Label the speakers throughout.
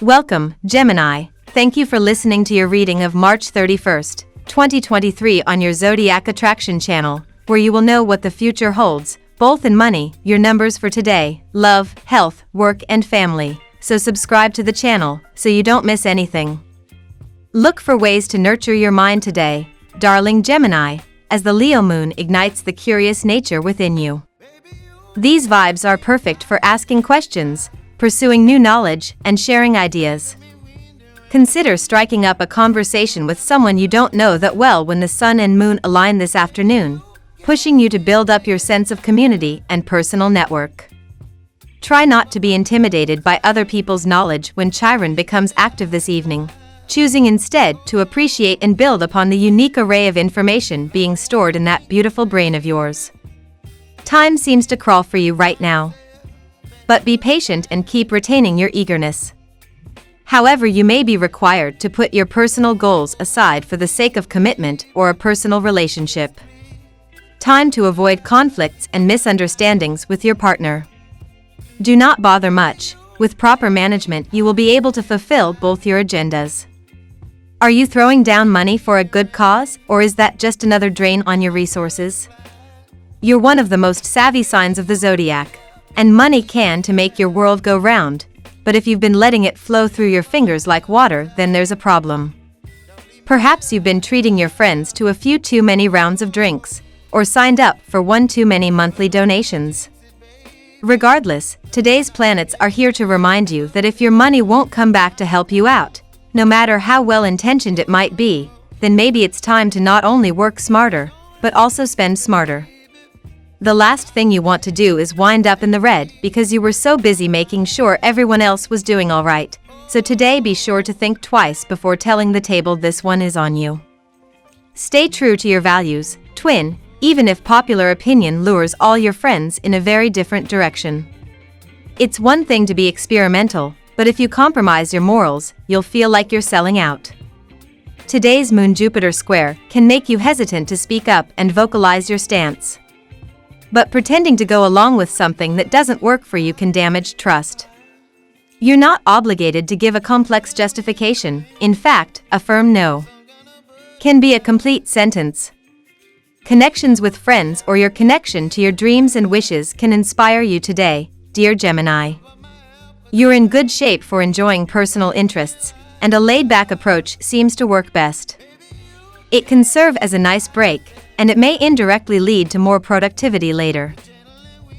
Speaker 1: Welcome, Gemini. Thank you for listening to your reading of March 31st, 2023 on your Zodiac Attraction channel, where you will know what the future holds, both in money, your numbers for today, love, health, work, and family. So subscribe to the channel so you don't miss anything. Look for ways to nurture your mind today, darling Gemini, as the Leo moon ignites the curious nature within you. These vibes are perfect for asking questions, pursuing new knowledge, and sharing ideas. Consider striking up a conversation with someone you don't know that well when the sun and moon align this afternoon, pushing you to build up your sense of community and personal network. Try not to be intimidated by other people's knowledge when Chiron becomes active this evening, choosing instead to appreciate and build upon the unique array of information being stored in that beautiful brain of yours. Time seems to crawl for you right now. But be patient and keep retaining your eagerness. However, you may be required to put your personal goals aside for the sake of commitment or a personal relationship. Time to avoid conflicts and misunderstandings with your partner. Do not bother much. With proper management, you will be able to fulfill both your agendas. Are you throwing down money for a good cause, or is that just another drain on your resources? You're one of the most savvy signs of the zodiac, and money can to make your world go round, but if you've been letting it flow through your fingers like water, then there's a problem. Perhaps you've been treating your friends to a few too many rounds of drinks, or signed up for one too many monthly donations. Regardless, today's planets are here to remind you that if your money won't come back to help you out, no matter how well-intentioned it might be, then maybe it's time to not only work smarter, but also spend smarter. The last thing you want to do is wind up in the red because you were so busy making sure everyone else was doing all right. So today be sure to think twice before telling the table this one is on you. Stay true to your values, twin, even if popular opinion lures all your friends in a very different direction. It's one thing to be experimental, but if you compromise your morals, you'll feel like you're selling out. Today's Moon-Jupiter square can make you hesitant to speak up and vocalize your stance. But pretending to go along with something that doesn't work for you can damage trust. You're not obligated to give a complex justification. In fact, a firm no can be a complete sentence. Connections with friends or your connection to your dreams and wishes can inspire you today, dear Gemini. You're in good shape for enjoying personal interests, and a laid-back approach seems to work best. It can serve as a nice break, and it may indirectly lead to more productivity later.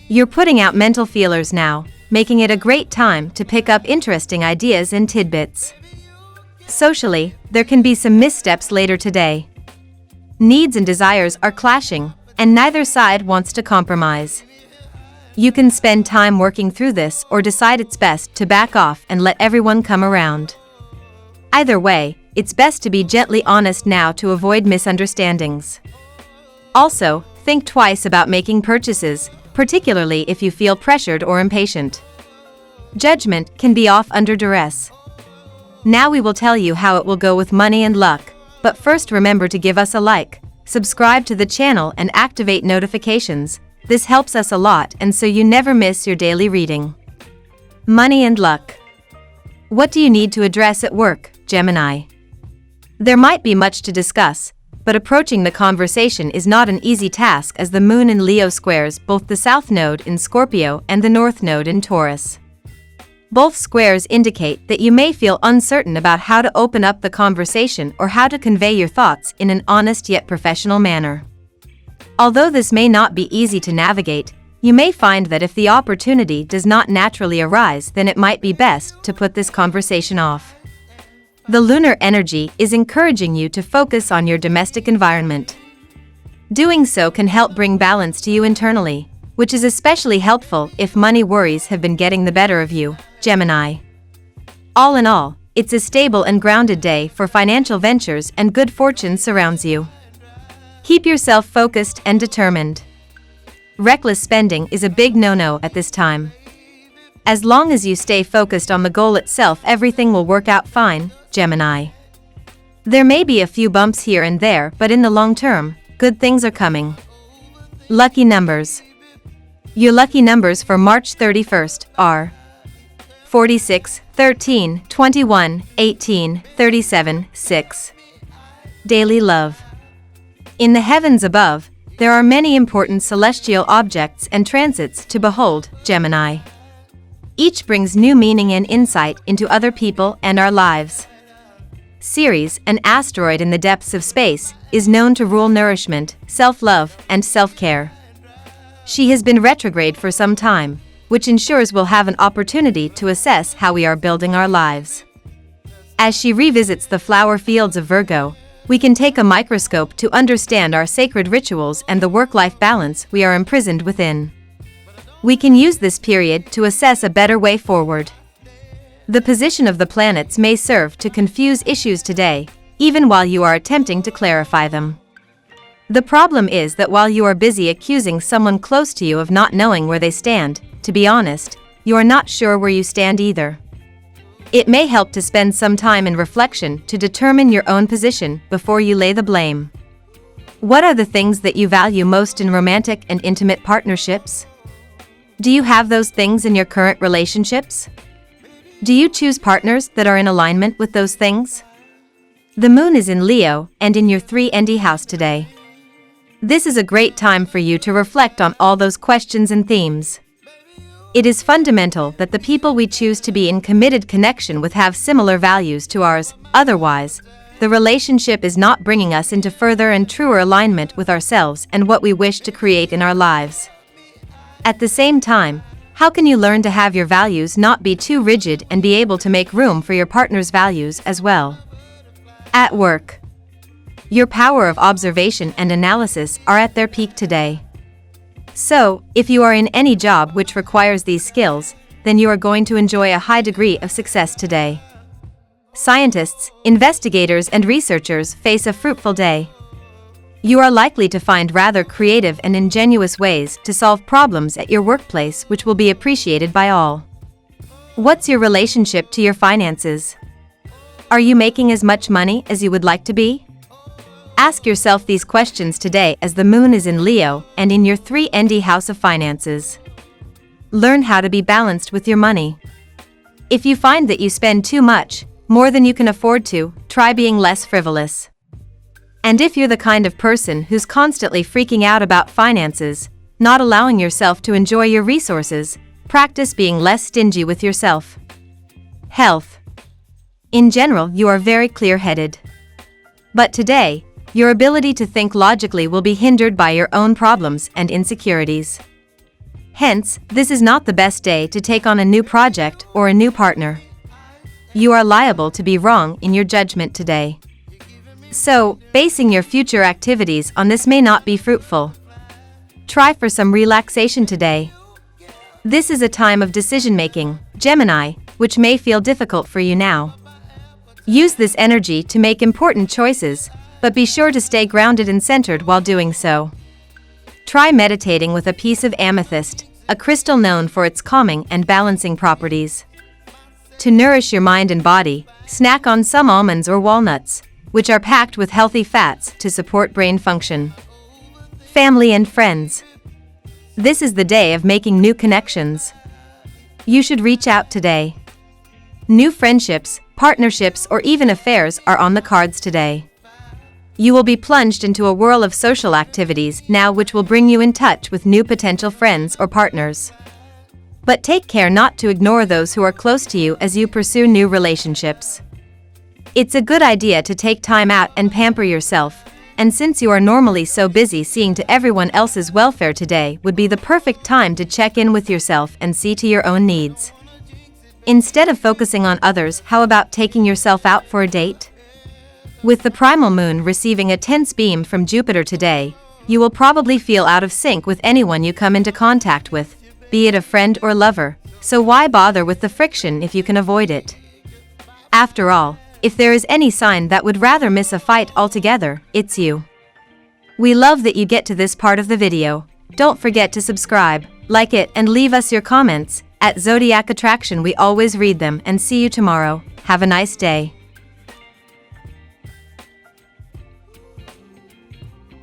Speaker 1: You're putting out mental feelers now, making it a great time to pick up interesting ideas and tidbits. Socially, there can be some missteps later today. Needs and desires are clashing, and neither side wants to compromise. You can spend time working through this or decide it's best to back off and let everyone come around. Either way, it's best to be gently honest now to avoid misunderstandings. Also, think twice about making purchases, particularly if you feel pressured or impatient. Judgment can be off under duress. Now we will tell you how it will go with money and luck, but first remember to give us a like, subscribe to the channel and activate notifications. This helps us a lot and so you never miss your daily reading. Money and luck. What do you need to address at work, Gemini? There might be much to discuss, but approaching the conversation is not an easy task as the moon in Leo squares both the south node in Scorpio and the north node in Taurus. Both squares indicate that you may feel uncertain about how to open up the conversation or how to convey your thoughts in an honest yet professional manner. Although this may not be easy to navigate, you may find that if the opportunity does not naturally arise, then it might be best to put this conversation off. The lunar energy is encouraging you to focus on your domestic environment. Doing so can help bring balance to you internally, which is especially helpful if money worries have been getting the better of you, Gemini. All in all, it's a stable and grounded day for financial ventures and good fortune surrounds you. Keep yourself focused and determined. Reckless spending is a big no-no at this time. As long as you stay focused on the goal itself, everything will work out fine, Gemini. There may be a few bumps here and there, but in the long term, good things are coming. Lucky numbers. Your lucky numbers for March 31st are 46, 13, 21, 18, 37, 6. Daily love. In the heavens above, there are many important celestial objects and transits to behold, Gemini. Each brings new meaning and insight into other people and our lives. Ceres, an asteroid in the depths of space, is known to rule nourishment, self-love, and self-care. She has been retrograde for some time, which ensures we'll have an opportunity to assess how we are building our lives. As she revisits the flower fields of Virgo, we can take a microscope to understand our sacred rituals and the work-life balance we are imprisoned within. We can use this period to assess a better way forward. The position of the planets may serve to confuse issues today, even while you are attempting to clarify them. The problem is that while you are busy accusing someone close to you of not knowing where they stand, to be honest, you are not sure where you stand either. It may help to spend some time in reflection to determine your own position before you lay the blame. What are the things that you value most in romantic and intimate partnerships? Do you have those things in your current relationships? Do you choose partners that are in alignment with those things? The moon is in Leo and in your 3nd house today. This is a great time for you to reflect on all those questions and themes. It is fundamental that the people we choose to be in committed connection with have similar values to ours, otherwise, the relationship is not bringing us into further and truer alignment with ourselves and what we wish to create in our lives. At the same time, how can you learn to have your values not be too rigid and be able to make room for your partner's values as well? At work. Your power of observation and analysis are at their peak today. So, if you are in any job which requires these skills, then you are going to enjoy a high degree of success today. Scientists, investigators, and researchers face a fruitful day. You are likely to find rather creative and ingenious ways to solve problems at your workplace which will be appreciated by all. What's your relationship to your finances? Are you making as much money as you would like to be? Ask yourself these questions today as the moon is in Leo and in your 3nd house of finances. Learn how to be balanced with your money. If you find that you spend too much, more than you can afford to, try being less frivolous. And if you're the kind of person who's constantly freaking out about finances, not allowing yourself to enjoy your resources, practice being less stingy with yourself. Health. In general, you are very clear-headed. But today, your ability to think logically will be hindered by your own problems and insecurities. Hence, this is not the best day to take on a new project or a new partner. You are liable to be wrong in your judgment today. So, basing your future activities on this may not be fruitful. Try for some relaxation today. This is a time of decision-making, Gemini, which may feel difficult for you now. Use this energy to make important choices, but be sure to stay grounded and centered while doing so. Try meditating with a piece of amethyst, a crystal known for its calming and balancing properties. To nourish your mind and body, snack on some almonds or walnuts, which are packed with healthy fats to support brain function. Family and friends. This is the day of making new connections. You should reach out today. New friendships, partnerships, or even affairs are on the cards today. You will be plunged into a whirl of social activities now which will bring you in touch with new potential friends or partners. But take care not to ignore those who are close to you as you pursue new relationships. It's a good idea to take time out and pamper yourself, and since you are normally so busy seeing to everyone else's welfare, today would be the perfect time to check in with yourself and see to your own needs. Instead of focusing on others, how about taking yourself out for a date? With the primal moon receiving a tense beam from Jupiter today, you will probably feel out of sync with anyone you come into contact with, be it a friend or lover, so why bother with the friction if you can avoid it? After all, if there is any sign that would rather miss a fight altogether, it's you. We love that you get to this part of the video. Don't forget to subscribe, like it, and leave us your comments. At Zodiac Attraction we always read them, and see you tomorrow. Have a nice day.